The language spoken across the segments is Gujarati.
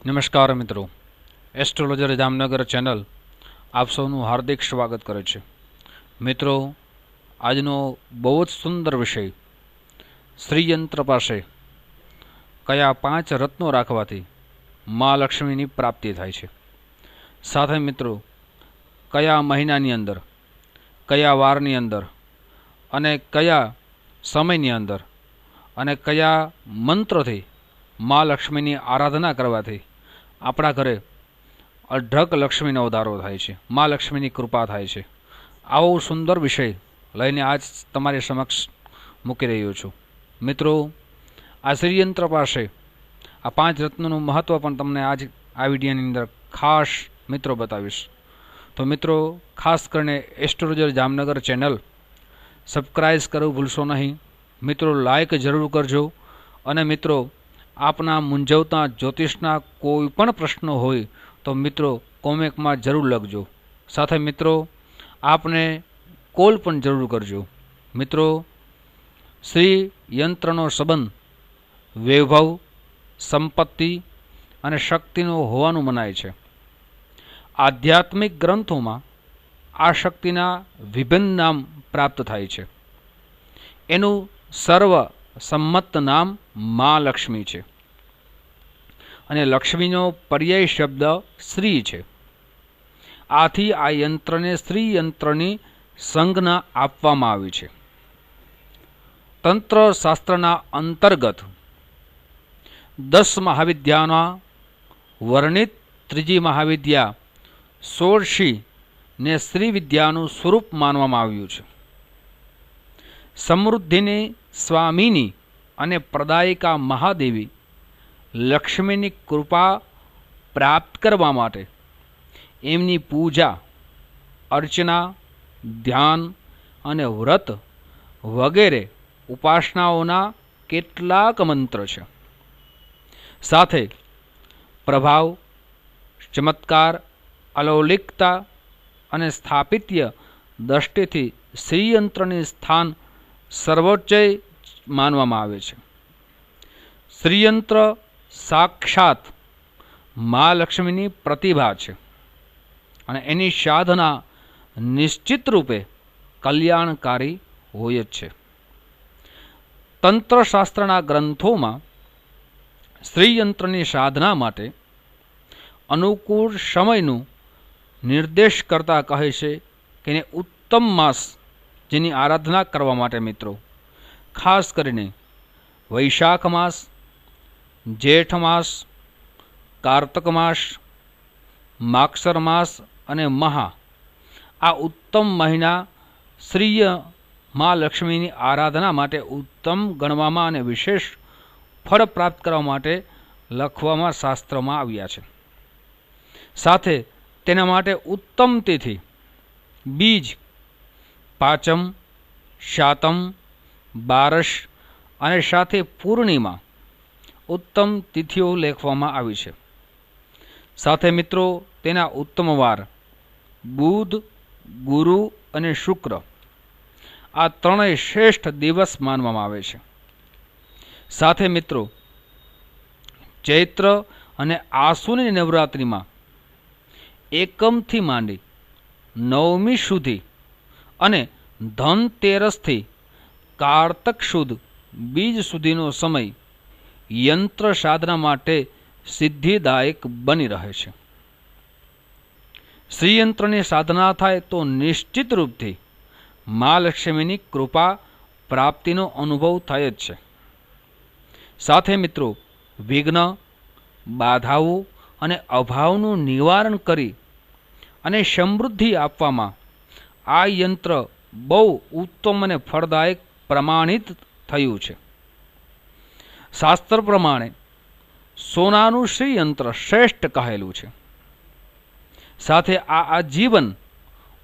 નમસ્કાર મિત્રો, એસ્ટ્રોલોજર જામનગર ચેનલ આપ સૌનું હાર્દિક સ્વાગત કરે છે. મિત્રો, આજનો બહુ જ સુંદર વિષય, શ્રીયંત્ર પાસે કયા 5 રત્નો રાખવાથી મા લક્ષ્મીની પ્રાપ્તિ થાય છે. સાથે મિત્રો, કયા મહિનાની અંદર, કયા વારની અંદર અને કયા સમયની અંદર અને કયા મંત્રથી મા લક્ષ્મીની આરાધના કરવાથી આપણા ઘરે અઢળક લક્ષ્મીનો વધારો થાય છે, મા લક્ષ્મીની કૃપા થાય છે. આવો સુંદર વિષય લઈને આજ તમારી સમક્ષ મૂકી રહ્યો છું. મિત્રો, આ શ્રીયંત્ર પાસે આ 5 રત્નોનું મહત્ત્વ પણ તમને આજ આ વિડીયોની અંદર ખાસ મિત્રો બતાવીશ. તો મિત્રો, ખાસ કરીને એસ્ટ્રોલોજર જામનગર ચેનલ સબસ્ક્રાઈબ કરવું ભૂલશો નહીં. મિત્રો, લાઈક જરૂર કરજો. અને મિત્રો, આપના મૂંઝવતા જ્યોતિષના કોઈ પણ પ્રશ્નો હોય તો મિત્રો કોમેન્ટમાં જરૂર લખજો. સાથે મિત્રો, આપને કોલ પણ જરૂર કરજો. મિત્રો, શ્રી યંત્રનો સંબંધ વૈભવ, સંપત્તિ અને શક્તિનો હોવાનું મનાય છે. આધ્યાત્મિક ગ્રંથોમાં આ શક્તિના વિભિન્ન નામ પ્રાપ્ત થાય છે. એનું સર્વ સંમત નામ મા લક્ષ્મી છે અને લક્ષ્મીનો પર્યાય શબ્દ શ્રી છે. આથી આ યંત્રને શ્રી યંત્રની સંજ્ઞા આપવામાં આવી છે. તંત્ર શાસ્ત્રના અંતર્ગત 10 મહાવિદ્યાના વર્ણિત ત્રીજી મહાવિદ્યા ષોડશી ને શ્રી વિદ્યાનું સ્વરૂપ માનવામાં આવ્યું છે. સમૃદ્ધિની સ્વામીની અને પ્રદાયિકા મહાદેવી લક્ષ્મીની કૃપા પ્રાપ્ત કરવા માટે એમની પૂજા, અર્ચના, ધ્યાન અને વ્રત વગેરે ઉપાસનાઓના કેટલાક મંત્ર છે. સાથે પ્રભાવ, ચમત્કાર, અલૌલિકતા અને સ્થાપિત્ય દ્રષ્ટિથી શ્રીયંત્રની સ્થાન સર્વોચ્ચ માનવામાં આવે છે. શ્રીયંત્ર સાક્ષાત મા લક્ષ્મીની પ્રતિભા છે અને એની સાધના નિશ્ચિત રૂપે કલ્યાણકારી હોય જ છે. તંત્રશાસ્ત્રના ગ્રંથોમાં શ્રીયંત્રની સાધના માટે અનુકૂળ સમયનું નિર્દેશ કરતા કહે છે કે એને ઉત્તમ માસ જેની આરાધના કરવા માટે મિત્રો ખાસ કરીને વૈશાખ માસ, જેઠ માસ, કાર્તક માસ, માગસર માસ અને મહા આ ઉત્તમ મહિના શ્રીય મા લક્ષ્મીની આરાધના માટે ઉત્તમ ગણવામાં અને વિશેષ ફળ પ્રાપ્ત કરવા માટે લખવામાં શાસ્ત્રમાં આવ્યા છે. સાથે તેના માટે ઉત્તમ તિથિ બીજ, પાંચમ, સાતમ, બારસ અને સાથે પૂર્ણિમા ઉત્તમ તિથિઓ લેખવામાં આવી છે. સાથે મિત્રો, તેના ઉત્તમ વાર બુધ, ગુરુ અને શુક્ર આ ત્રણેય શ્રેષ્ઠ દિવસ માનવામાં આવે છે. સાથે મિત્રો, ચૈત્ર અને આસુની નવરાત્રિમાં એકમથી માંડી નવમી સુધી અને ધનતેરસથી કાર્તક સુદ બીજ સુધીનો સમય યંત્ર સાધના માટે સિદ્ધિદાયક બની રહે છે. શ્રીયંત્રની સાધના થાય તો નિશ્ચિત રૂપથી મા લક્ષ્મીની કૃપા પ્રાપ્તિનો અનુભવ થાય જ છે. સાથે મિત્રો, વિઘ્ન, બાધાઓ અને અભાવનું નિવારણ કરી અને સમૃદ્ધિ આપવામાં આ યંત્ર બહુ ઉત્તમ અને ફળદાયક પ્રમાણિત થયું છે. શાસ્ત્ર પ્રમાણે સોનાનું શ્રીયંત્ર શ્રેષ્ઠ કહેલું છે. સાથે આ આજીવન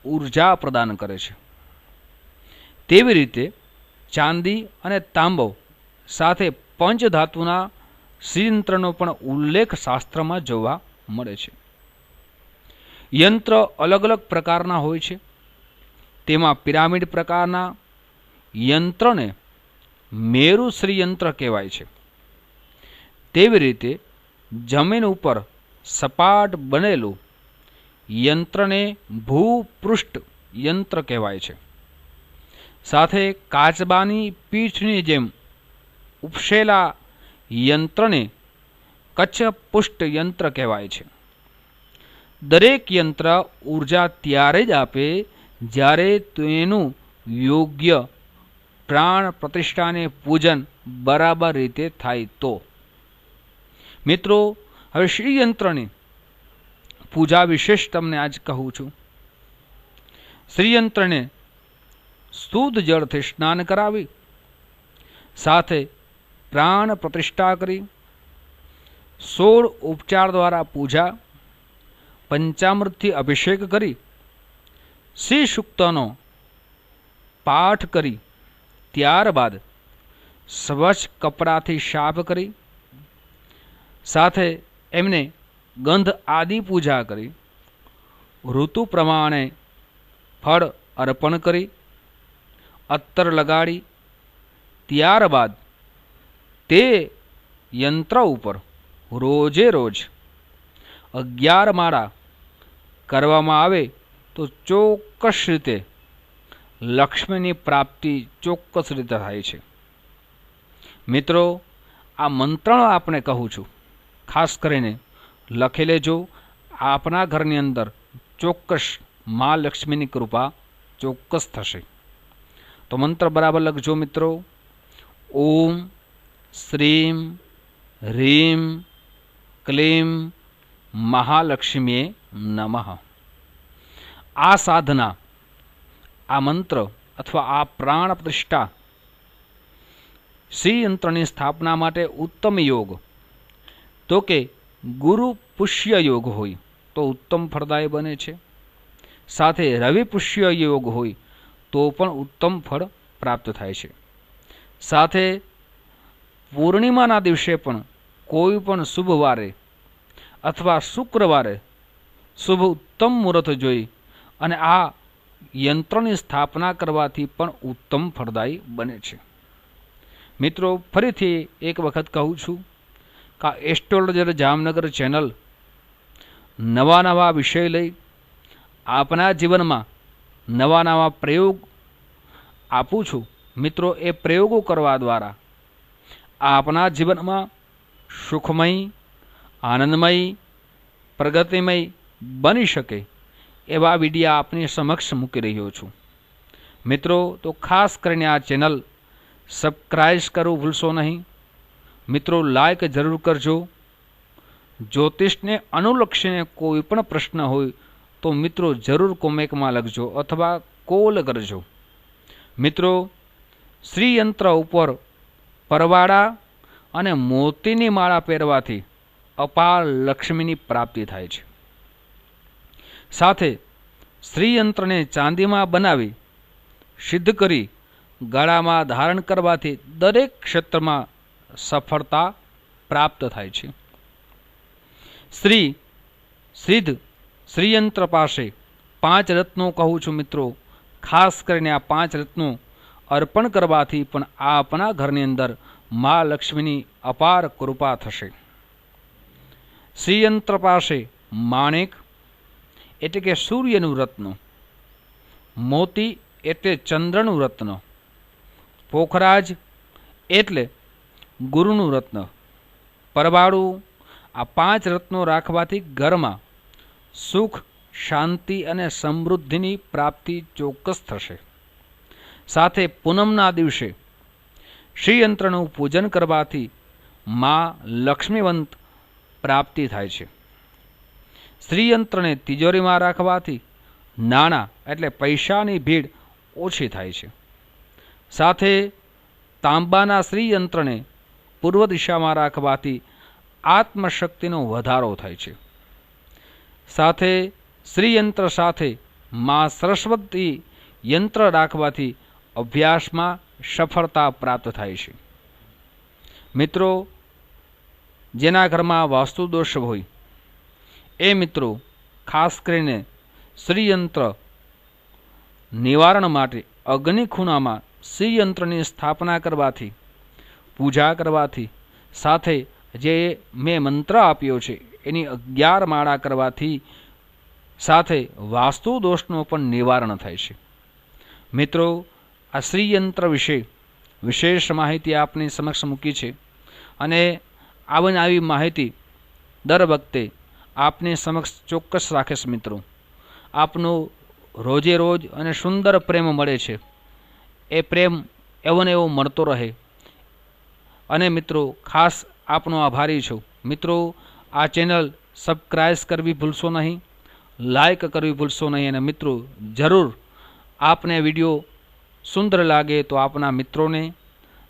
ઉર્જા પ્રદાન કરે છે. તેવી રીતે ચાંદી અને તાંબો સાથે પંચધાતુના શ્રીયંત્રનો પણ ઉલ્લેખ શાસ્ત્રમાં જોવા મળે છે. યંત્ર અલગ અલગ પ્રકારના હોય છે. તેમાં પિરામિડ પ્રકારના યંત્રને મેરુ શ્રીયંત્ર કહેવાય છે. તેવી રીતે જમીન ઉપર સપાટ બનેલું યંત્રને ભૂપૃષ્ઠ યંત્ર કહેવાય છે. સાથે કાચબાની પીઠની જેમ ઉપસેલા યંત્રને કચ્છપુષ્ટ યંત્ર કહેવાય છે. દરેક યંત્ર ઉર્જા ત્યારે જ આપે જ્યારે તેનું યોગ્ય પ્રાણ પ્રતિષ્ઠાને પૂજન બરાબર રીતે થાય તો. મિત્રો, હવે શ્રી યંત્રની પૂજા વિશેષ તમને આજ કહું છું. શ્રી યંત્રને શુદ્ધ જળથી સ્નાન કરાવી સાથે પ્રાણ પ્રતિષ્ઠા કરી 16 ઉપચાર દ્વારા પૂજા, પંચામૃતથી અભિષેક કરી શ્રી સૂક્તનો પાઠ કરી ત્યારબાદ સ્વચ્છ કપડાથી સાફ કરી સાથે એમને ગંધ આદિ પૂજા કરી ઋતુ પ્રમાણે ફળ અર્પણ કરી અત્તર લગાડી ત્યારબાદ તે યંત્ર ઉપર રોજે રોજ 11 માળા કરવામાં આવે તો ચોક્કસ રીતે લક્ષ્મીની પ્રાપ્તિ ચોક્કસ રીતે થાય છે. મિત્રો, આ મંત્ર આપણે કહું છું, ખાસ કરીને લખી લેજો. આપના ઘરની અંદર ચોક્કસ મા લક્ષ્મીની કૃપા ચોક્કસ થશે. તો મંત્ર બરાબર લખજો મિત્રો. ઓમ શ્રીમ હ્રીમ ક્લીમ મહાલક્ષ્મીએ નમઃ. આ સાધના, આ મંત્ર અથવા આ પ્રાણ પ્રતિષ્ઠા શ્રી યંત્રની સ્થાપના માટે ઉત્તમ યોગ તો કે ગુરુ પુષ્ય યોગ હોય તો ઉત્તમ ફળદાયી બને છે. સાથે રવિ પુષ્ય યોગ હોય તો પણ ઉત્તમ ફળ પ્રાપ્ત થાય છે. સાથે પૂર્ણિમાના દિવસે પણ કોઈ પણ શુભ વારે અથવા શુક્રવારે શુભ ઉત્તમ મુહૂર્ત જોઈ અને આ યંત્રની સ્થાપના કરવાથી પણ ઉત્તમ ફળદાયી બને છે. મિત્રો, ફરીથી એક વખત કહું છું કે આ એસ્ટ્રોલોજર જામનગર ચેનલ નવા નવા વિષય લઈ આપના જીવનમાં નવા નવા પ્રયોગ આપું છું. મિત્રો, એ પ્રયોગો કરવા દ્વારા આપના જીવનમાં સુખમય, આનંદમય, પ્રગતિમય બની શકે એવા વિડીયા આપની સમક્ષ મૂકી રહ્યો છું. મિત્રો, તો ખાસ કરીને આ ચેનલ સબસ્ક્રાઇબ કરવું ભૂલશો નહીં. મિત્રો, લાઈક જરૂર કરજો. જ્યોતિષને અનુલક્ષીને કોઈ પણ પ્રશ્ન હોય તો મિત્રો જરૂર કોમેન્ટમાં લખજો અથવા કોલ કરજો. મિત્રો, શ્રી યંત્ર ઉપર પરવાળા અને મોતીની માળા પહેરવાથી અપાર લક્ષ્મીની પ્રાપ્તિ થાય છે. સાથે શ્રી યંત્રને ચાંદીમાં બનાવી સિદ્ધ કરી ગળામાં ધારણ કરવાથી દરેક ક્ષેત્રમાં સફળતા પ્રાપ્ત થાય છે. શ્રી યંત્ર પાસે 5 રત્નો કહું છું મિત્રો. ખાસ કરીને આ 5 રત્નો અર્પણ કરવાથી પણ આપના ઘરની અંદર મા લક્ષ્મીની અપાર કૃપા થશે. શ્રી યંત્ર પાસે માણેક એટલે કે સૂર્યનું રત્ન, મોતી એટલે ચંદ્રનું રત્ન, પોખરાજ એટલે ગુરુનું રત્ન, પરબાળું, આ 5 રત્નો રાખવાથી ઘરમાં સુખ, શાંતિ અને સમૃદ્ધિની પ્રાપ્તિ ચોક્કસ થશે. સાથે પૂનમના દિવસે શ્રી યંત્રનું પૂજન કરવાથી મા લક્ષ્મીવંત પ્રાપ્તિ થાય છે. શ્રી યંત્રને તિજોરીમાં રાખવાથી નાણાં એટલે પૈસાની ભીડ ઓછી થાય છે. સાથે તાંબાના શ્રી યંત્રને પૂર્વ દિશામાં રાખવાથી આત્મશક્તિનો વધારો થાય છે. સાથે શ્રી યંત્ર સાથે મા સરસ્વતી યંત્ર રાખવાથી અભ્યાસમાં સફળતા પ્રાપ્ત થાય છે. મિત્રો, જેના ઘરમાં વાસ્તુ દોષ હોય એ મિત્રો ખાસ કરીને શ્રી યંત્ર નિવારણ માટે અગ્નિ ખૂણામાં શ્રી યંત્રની સ્થાપના કરવાથી, પૂજા કરવાથી, સાથે જે મેં મંત્ર આપ્યો છે એની 11 માળા કરવાથી સાથે વાસ્તુ દોષનું પણ નિવારણ થાય છે. મિત્રો, આ શ્રીયંત્ર વિશે વિશેષ માહિતી આપની સમક્ષ મૂકી છે અને આવી માહિતી દર વખતે આપની સમક્ષ ચોક્કસ રાખીશ. મિત્રો, આપનો રોજે રોજ અને સુંદર પ્રેમ મળે છે, એ પ્રેમ એવો ને એવો મળતો રહે. અને મિત્રો, ખાસ આપનો આભારી છું. મિત્રો, આ ચેનલ સબસ્ક્રાઇબ કરવી ભૂલશો નહીં, લાઈક કરવી ભૂલશો નહીં. અને મિત્રો, જરૂર આપને વિડીયો સુંદર લાગે તો આપના મિત્રોને,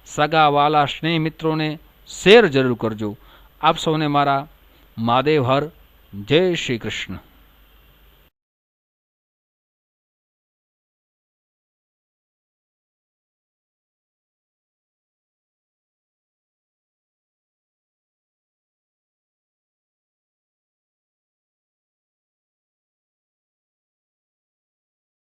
સગા વાલા સ્નેહ મિત્રોને શેર જરૂર કરજો. આપ સૌને મારા મહાદેવ હર. જય શ્રી કૃષ્ણ.